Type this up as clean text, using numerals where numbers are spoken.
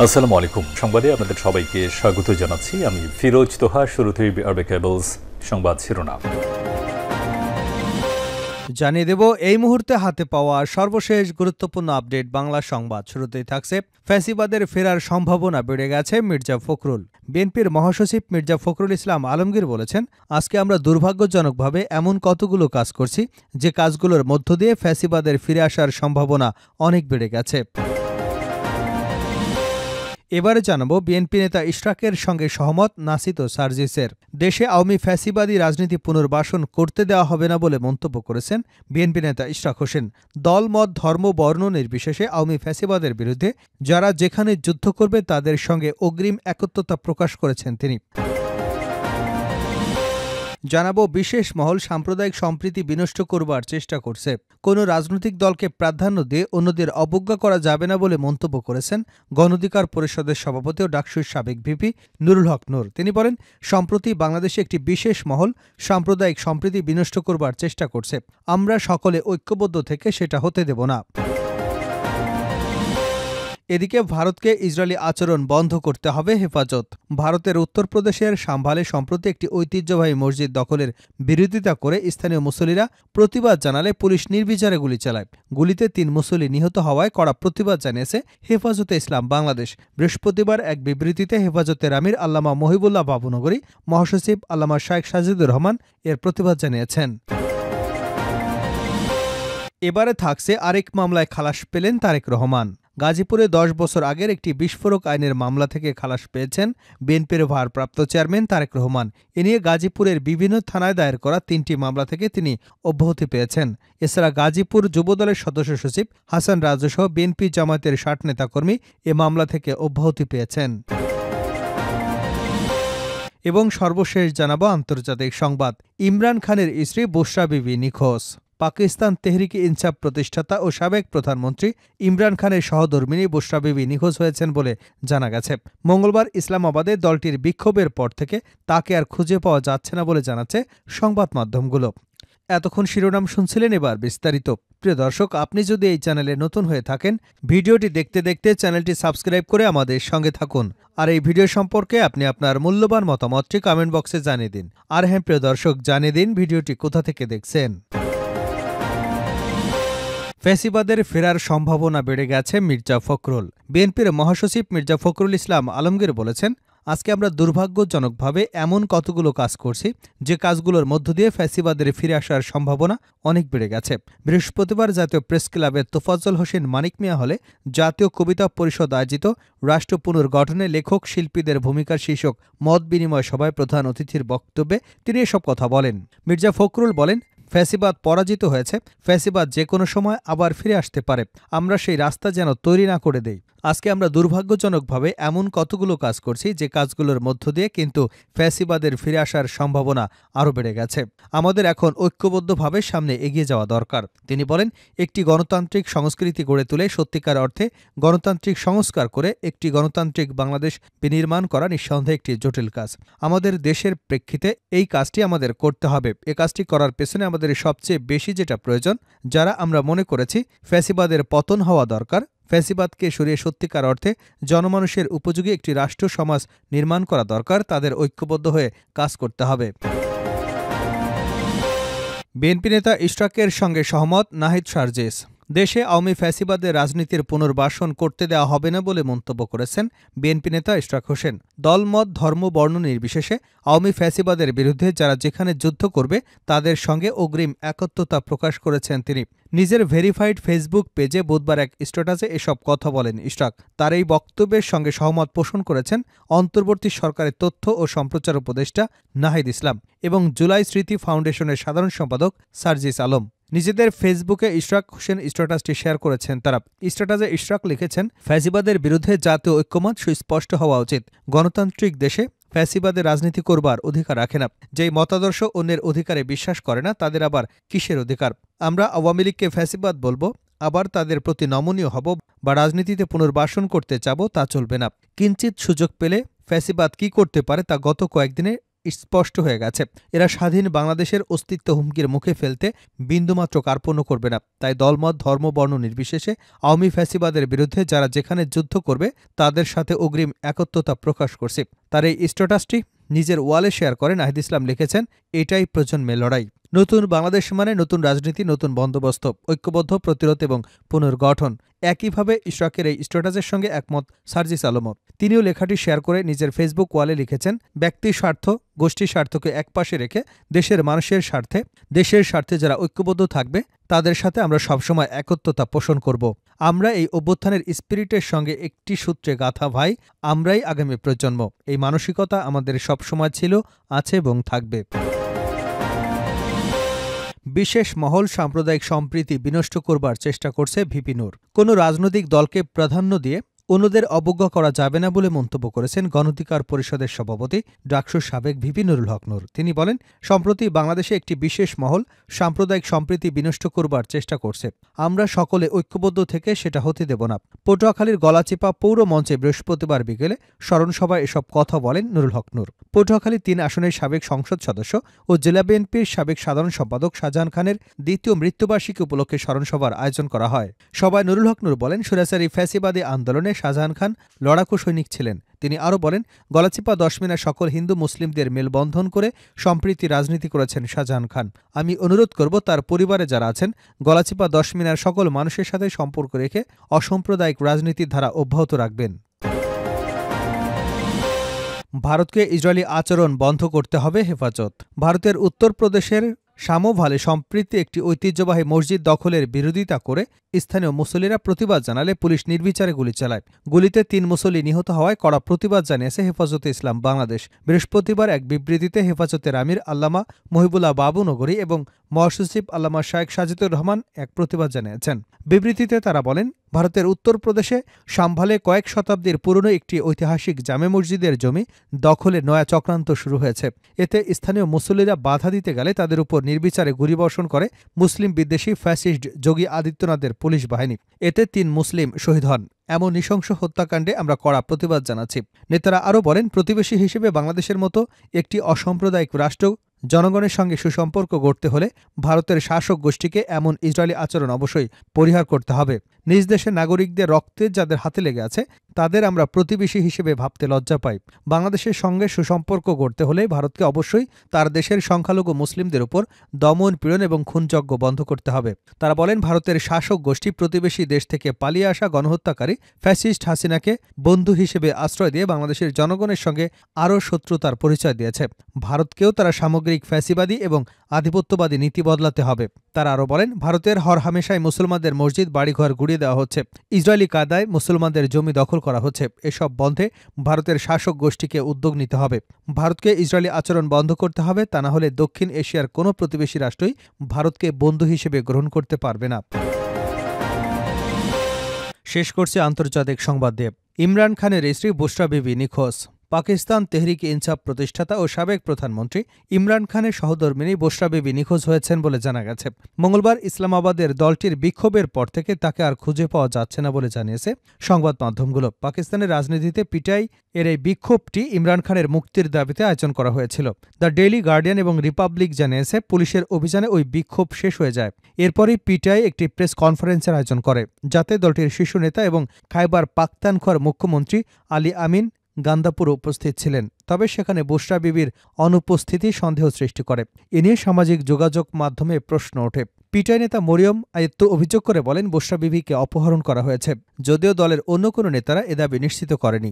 আসসালামু আলাইকুম। সংবাদে আপনাদের সবাইকে স্বাগত জানাচ্ছি। আমি ফিরোজ তোহা। শুরুতেই আরবে কেবলস সংবাদ শিরোনাম জানিয়ে দেব এই মুহূর্তে হাতে পাওয়া সর্বশেষ গুরুত্বপূর্ণ আপডেট বাংলা সংবাদ। শুরুতেই থাকছে ফ্যাসিবাদের ফেরার সম্ভাবনা বেড়ে গেছে মির্জা ফখরুল। বিএনপির মহাসচিব মির্জা ফখরুল ইসলাম আলমগীর বলেছেন, আজকে আমরা দুর্ভাগ্যজনকভাবে এমন কতগুলো কাজ করছি যে কাজগুলোর মধ্য দিয়ে ফ্যাসিবাদের ফিরে আসার সম্ভাবনা অনেক বেড়ে গেছে। এবারে জানাবো বিএনপি নেতা ইশরাকের সঙ্গে সহমত নাসিত সার্জিসের। দেশে আওয়ামী ফ্যাসিবাদী রাজনীতি পুনর্বাসন করতে দেওয়া হবে না বলে মন্তব্য করেছেন বিএনপি নেতা ইশরাক হোসেন। দল মত ধর্ম বর্ণ নির্বিশেষে আওয়ামী ফ্যাসিবাদের বিরুদ্ধে যারা যেখানে যুদ্ধ করবে তাদের সঙ্গে অগ্রিম একত্রতা প্রকাশ করেছেন তিনি। জানাবো বিশেষ মহল সাম্প্রদায়িক সম্প্রীতি বিনষ্ট করবার চেষ্টা করছে। কোনো রাজনৈতিক দলকে প্রাধান্য দিয়ে অন্যদের অবজ্ঞা করা যাবে না বলে মন্তব্য করেছেন গণ অধিকার পরিষদের সভাপতি ও ডাকসুর সাবেক ভিপি নুরুল হক নূর। তিনি বলেন, সম্প্রতি বাংলাদেশে একটি বিশেষ মহল সাম্প্রদায়িক সম্প্রীতি বিনষ্ট করবার চেষ্টা করছে। আমরা সকলে ঐক্যবদ্ধ থেকে সেটা হতে দেব না। এদিকে ভারতকে ইসরায়েলি আচরণ বন্ধ করতে হবে হেফাজত। ভারতের উত্তরপ্রদেশের সাম্ভালে সম্প্রতি একটি ঐতিহ্যবাহী মসজিদ দখলের বিরোধিতা করে স্থানীয় মুসল্লিরা প্রতিবাদ জানালে পুলিশ নির্বিচারে গুলি চালায়। গুলিতে ৩ মুসল্লি নিহত হওয়ায় কড়া প্রতিবাদ জানিয়েছে হেফাজতে ইসলাম বাংলাদেশ। বৃহস্পতিবার এক বিবৃতিতে হেফাজতের আমির আল্লামা মহিবুল্লাহ বাবুনগরী, মহাসচিব আল্লামা শায়েখ সাজিদুর রহমান এর প্রতিবাদ জানিয়েছেন। এবারে থাকছে আরেক মামলায় খালাস পেলেন তারেক রহমান। গাজীপুরে ১০ বছর আগের একটি বিস্ফোরক আইনের মামলা থেকে খালাস পেয়েছেন বিএনপির ভারপ্রাপ্ত চেয়ারম্যান তারেক রহমান। এ নিয়ে গাজীপুরের বিভিন্ন থানায় দায়ের করা ৩টি মামলা থেকে তিনি অব্যাহতি পেয়েছেন। এছাড়া গাজীপুর যুবদলের সদস্য সচিব হাসান রাজুসহ বিএনপি জামায়াতের ৬০ নেতাকর্মী এ মামলা থেকে অব্যাহতি পেয়েছেন। এবং সর্বশেষ জানাবো আন্তর্জাতিক সংবাদ। ইমরান খানের স্ত্রী বুশরা বিবি নিখোঁজ। পাকিস্তান তেহরিকে ইনসাফ প্রতিষ্ঠাতা ও সাবেক প্রধানমন্ত্রী ইমরান খানের সহধর্মিণী বুশরা বিবি নিখোঁজ হয়েছেন বলে জানা গেছে। মঙ্গলবার ইসলামাবাদে দলটির বিক্ষোভের পর থেকে তাকে আর খুঁজে পাওয়া যাচ্ছে না বলে জানাচ্ছে সংবাদ মাধ্যমগুলো। এতক্ষণ শিরোনাম শুনছিলেন, এবার বিস্তারিত। প্রিয় দর্শক, আপনি যদি এই চ্যানেলে নতুন হয়ে থাকেন, ভিডিওটি দেখতে দেখতে চ্যানেলটি সাবস্ক্রাইব করে আমাদের সঙ্গে থাকুন। আর এই ভিডিও সম্পর্কে আপনি আপনার মূল্যবান মতামতটি কমেন্ট বক্সে জানিয়ে দিন। আর হ্যাঁ প্রিয় দর্শক, জানিয়ে দিন ভিডিওটি কোথা থেকে দেখছেন। ফ্যাসিবাদের ফেরার সম্ভাবনা বেড়ে গেছে মির্জা ফখরুল। বিএনপির মহাসচিব মির্জা ফখরুল ইসলাম আলমগীর বলেছেন, আজকে আমরা দুর্ভাগ্যজনকভাবে এমন কতগুলো কাজ করছি যে কাজগুলোর মধ্য দিয়ে ফ্যাসিবাদের ফিরে আসার সম্ভাবনা অনেক বেড়ে গেছে। বৃহস্পতিবার জাতীয় প্রেস ক্লাবের তোফাজ্জল হোসেন মানিক মিয়া হলে জাতীয় কবিতা পরিষদ আয়োজিত রাষ্ট্র পুনর্গঠনে লেখক শিল্পীদের ভূমিকার শীর্ষক মত বিনিময় সভায় প্রধান অতিথির বক্তব্যে তিনি এসব কথা বলেন। মির্জা ফখরুল বলেন, ফ্যাসিবাদ পরাজিত হয়েছে, ফ্যাসিবাদ যে কোনো সময় আবার ফিরে আসতে পারে। আমরা সেই রাস্তা যেন তৈরি না করে দেই। আজকে আমরা দুর্ভাগ্যজনকভাবে এমন কতগুলো কাজ করছি যে কাজগুলোর মধ্য দিয়ে কিন্তু ফ্যাসিবাদের ফিরে আসার সম্ভাবনা আরও বেড়ে গেছে। আমাদের এখন ঐক্যবদ্ধভাবে সামনে এগিয়ে যাওয়া দরকার। তিনি বলেন, একটি গণতান্ত্রিক সংস্কৃতি গড়ে তুলে সত্যিকার অর্থে গণতান্ত্রিক সংস্কার করে একটি গণতান্ত্রিক বাংলাদেশ বিনির্মাণ করা নিঃসন্দেহে একটি জটিল কাজ। আমাদের দেশের প্রেক্ষিতে এই কাজটি আমাদের করতে হবে। এ কাজটি করার পেছনে আমাদের সবচেয়ে বেশি যেটা প্রয়োজন, যারা আমরা মনে করেছি ফ্যাসিবাদের পতন হওয়া দরকার, ফ্যাসিবাদকে সরিয়ে সত্যিকার অর্থে জনমানুষের উপযোগী একটি রাষ্ট্র সমাজ নির্মাণ করা দরকার, তাদের ঐক্যবদ্ধ হয়ে কাজ করতে হবে। বিএনপি নেতা ইশরাকের সঙ্গে সহমত নাহিদ সার্জিস। দেশে আওয়ামী ফ্যাসিবাদের রাজনীতির পুনর্বাসন করতে দেওয়া হবে না বলে মন্তব্য করেছেন বিএনপি নেতা ইশরাক হোসেন। দলমত ধর্ম বর্ণ নির্বিশেষে আওয়ামী ফ্যাসিবাদের বিরুদ্ধে যারা যেখানে যুদ্ধ করবে তাদের সঙ্গে অগ্রিম একত্রতা প্রকাশ করেছেন তিনি। নিজের ভেরিফাইড ফেসবুক পেজে বুধবার এক স্ট্যাটাসে এসব কথা বলেন ইশরাক। তার এই বক্তব্যের সঙ্গে সহমত পোষণ করেছেন অন্তর্বর্তী সরকারের তথ্য ও সম্প্রচার উপদেষ্টা নাহিদ ইসলাম এবং জুলাই স্মৃতি ফাউন্ডেশনের সাধারণ সম্পাদক সার্জিস আলম। নিজেদের ফেসবুকে ইশরাক হোসেন স্ট্যাটাসটি শেয়ার করেছেন তারা। স্ট্যাটাসে ইশরাক লিখেছেন, ফ্যাসিবাদের বিরুদ্ধে জাতীয় ঐক্যমত সুস্পষ্ট হওয়া উচিত। গণতান্ত্রিক দেশে ফ্যাসিবাদের রাজনীতি করবার অধিকার রাখে না। যেই মতাদর্শ অন্যের অধিকারে বিশ্বাস করে না তাদের আবার কিসের অধিকার? আমরা আওয়ামী লীগকে ফ্যাসিবাদ বলবো, আবার তাদের প্রতি নমনীয় হব বা রাজনীতিতে পুনর্বাসন করতে চাব, তা চলবে না। কিঞ্চিত সুযোগ পেলে ফ্যাসিবাদ কি করতে পারে তা গত কয়েকদিনে স্পষ্ট হয়ে গেছে, এরা স্বাধীন বাংলাদেশের অস্তিত্ব হুমকির মুখে ফেলতে বিন্দুমাত্র কার্পণ্য করবে না। তাই দলমত ধর্ম বর্ণ নির্বিশেষে আওয়ামী ফ্যাসিবাদের বিরুদ্ধে যারা যেখানে যুদ্ধ করবে তাদের সাথে অগ্রিম একত্রতা প্রকাশ করছে। তার এই স্ট্যাটাসটি নিজের ওয়ালে শেয়ার করে নাহিদ ইসলাম লিখেছেন, এটাই প্রজন্মের লড়াই। নতুন বাংলাদেশ মানে নতুন রাজনীতি, নতুন বন্দোবস্ত, ঐক্যবদ্ধ প্রতিরোধ এবং পুনর্গঠন। একইভাবে ইশরাকের এই স্ট্যাটাসের সঙ্গে একমত সার্জিস আলমও। তিনিও লেখাটি শেয়ার করে নিজের ফেসবুক ওয়ালে লিখেছেন, ব্যক্তির স্বার্থ গোষ্ঠীর স্বার্থকে একপাশে রেখে দেশের মানুষের স্বার্থে, দেশের স্বার্থে যারা ঐক্যবদ্ধ থাকবে তাদের সাথে আমরা সবসময় একত্রতা পোষণ করব। আমরা এই অভ্যুত্থানের স্পিরিটের সঙ্গে একটি সূত্রে গাঁথা ভাই, আমরাই আগামী প্রজন্ম। এই মানসিকতা আমাদের সবসময় ছিল, আছে এবং থাকবে। বিশেষ মহল সাম্প্রদায়িক সম্প্রীতি বিনষ্ট করবার চেষ্টা করছে ভিপি নূর। কোনো রাজনৈতিক দলকে প্রাধান্য দিয়ে অন্যদের অবজ্ঞা করা যাবে না বলে মন্তব্য করেছেন গণঅধিকার পরিষদের সভাপতি ডাকসুর সাবেক ভিপি নুরুল হক নূর। তিনি বলেন, সম্প্রতি বাংলাদেশে একটি বিশেষ মহল সাম্প্রদায়িক সম্প্রীতি বিনষ্ট করবার চেষ্টা করছে। আমরা সকলে ঐক্যবদ্ধ থেকে সেটা হতে দেব না। পটুয়াখালীর গলাচিপা পৌর মঞ্চে বৃহস্পতিবার বিকেলে স্মরণসভায় এসব কথা বলেন নুরুল হক নূর। পটুয়াখালী ৩ আসনের সাবেক সংসদ সদস্য ও জেলা বিএনপির সাবেক সাধারণ সম্পাদক শাহজাহান খানের দ্বিতীয় মৃত্যুবার্ষিকী উপলক্ষে স্মরণসভার আয়োজন করা হয়। সভায় নুরুল হক নূর বলেন, স্বৈরাচারী ফ্যাসিবাদী আন্দোলনে শাহজাহান খান লড়াকু সৈনিক ছিলেন। তিনি আরও বলেন, গলাচিপা 10 মিনার সকল হিন্দু মুসলিমদের মেলবন্ধন করে সম্প্রীতি রাজনীতি করেছেন শাহজাহান খান। আমি অনুরোধ করব তার পরিবারে যারা আছেন, গলাচিপা 10 মিনার সকল মানুষের সাথে সম্পর্ক রেখে অসাম্প্রদায়িক রাজনীতির ধারা অব্যাহত রাখবেন। ভারতকে ইসরায়েলি আচরণ বন্ধ করতে হবে হেফাজত। ভারতের উত্তরপ্রদেশের শামোভালে সম্প্রতি একটি ঐতিহ্যবাহী মসজিদ দখলের বিরোধিতা করে স্থানীয় মুসল্লিরা প্রতিবাদ জানালে পুলিশ নির্বিচারে গুলি চালায়। গুলিতে 3 মুসল্লি নিহত হওয়ায় কড়া প্রতিবাদ জানিয়েছে হেফাজতে ইসলাম বাংলাদেশ। বৃহস্পতিবার এক বিবৃতিতে হেফাজতের আমির আল্লামা মহিবুল্লাহ বাবুনগরী এবং মহাসচিব আল্লামা শায়েখ সাজিদুর রহমান এক প্রতিবাদ জানিয়েছেন। বিবৃতিতে তারা বলেন, ভারতের উত্তরপ্রদেশে সাম্ভালে কয়েক শতাব্দীর পুরনো একটি ঐতিহাসিক জামে মসজিদের জমি দখলে নয়া চক্রান্ত শুরু হয়েছে। এতে স্থানীয় মুসল্লিরা বাধা দিতে গেলে তাদের উপর নির্বিচারে গুলিবর্ষণ করে মুসলিম বিদ্বেষী ফ্যাসিস্ট যোগী আদিত্যনাথের পুলিশ বাহিনী। এতে 3 মুসলিম শহীদ হন। এমন নৃশংস হত্যাকাণ্ডে আমরা কড়া প্রতিবাদ জানাচ্ছি। নেতারা আরও বলেন, প্রতিবেশী হিসেবে বাংলাদেশের মতো একটি অসাম্প্রদায়িক রাষ্ট্র জনগণের সঙ্গে সুসম্পর্ক গড়তে হলে ভারতের শাসক গোষ্ঠীকে এমন ইসরায়েলি আচরণ অবশ্যই পরিহার করতে হবে। নিজ দেশের নাগরিকদের রক্তে যাদের হাতে লেগে আছে তাদের আমরা প্রতিবেশী হিসেবে ভাবতে লজ্জা পাই। বাংলাদেশের সঙ্গে সুসম্পর্ক গড়তে হলে ভারতকে অবশ্যই তার দেশের সংখ্যালঘু মুসলিমদের উপর দমন পীড়ন এবং খুনযজ্ঞ বন্ধ করতে হবে। তারা বলেন, ভারতের শাসক গোষ্ঠী প্রতিবেশী দেশ থেকে পালিয়ে আসা গণহত্যাকারী ফ্যাসিস্ট হাসিনাকে বন্ধু হিসেবে আশ্রয় দিয়ে বাংলাদেশের জনগণের সঙ্গে আরও শত্রুতার পরিচয় দিয়েছে। ভারতকেও তারা সামগ্রিক ফ্যাসিবাদী এবং আধিপত্যবাদী নীতি বদলাতে হবে। তারা আরও বলেন, ভারতের হরহামেশায় মুসলমানদের মসজিদ বাড়িঘর গুড়িয়ে দেওয়া হচ্ছে, ইসরায়েলি কায়দায় মুসলমানদের জমি দখল করা হচ্ছে। এসব বন্ধে ভারতের শাসক গোষ্ঠীকে উদ্যোগ নিতে হবে। ভারতকে ইসরায়েলি আচরণ বন্ধ করতে হবে, তা না হলে দক্ষিণ এশিয়ার কোনো প্রতিবেশী রাষ্ট্রই ভারতকে বন্ধু হিসেবে গ্রহণ করতে পারবে না। শেষ করছে আন্তর্জাতিক সংবাদ দিয়ে। ইমরান খানের স্ত্রী বুশরা বিবি নিখোঁজ। পাকিস্তান তেহরিক ইনসাফ প্রতিষ্ঠাতা ও সাবেক প্রধানমন্ত্রী ইমরান খানের সহধর্মিণী বুশরা বিবি নিখোঁজ হয়েছেন বলে জানা গেছে। মঙ্গলবার ইসলামাবাদের দলটির বিক্ষোভের পর থেকে তাকে আর খুঁজে পাওয়া যাচ্ছে না বলে জানিয়েছে সংবাদ মাধ্যমগুলো। পাকিস্তানের রাজনীতিতে পিটাই এর এই বিক্ষোভটি ইমরান খানের মুক্তির দাবিতে আয়োজন করা হয়েছিল। দ্য ডেইলি গার্ডিয়ান এবং রিপাবলিক জানিয়েছে, পুলিশের অভিযানে ওই বিক্ষোভ শেষ হয়ে যায়। এরপরই পিটাই একটি প্রেস কনফারেন্সের আয়োজন করে, যাতে দলটির শীর্ষ নেতা এবং খাইবার পাখতুনখোয়ার মুখ্যমন্ত্রী আলী আমিন গান্দাপুর উপস্থিত ছিলেন। তবে সেখানে বুশরা বিবির অনুপস্থিতি সন্দেহ সৃষ্টি করে। এ নিয়ে সামাজিক যোগাযোগ মাধ্যমে প্রশ্ন ওঠে। পিটাই নেতা মরিয়ম আয়ত্ত অভিযোগ করে বলেন, বুশরা বিবিকে অপহরণ করা হয়েছে, যদিও দলের অন্য কোনো নেতারা এ দাবি নিশ্চিত করেনি।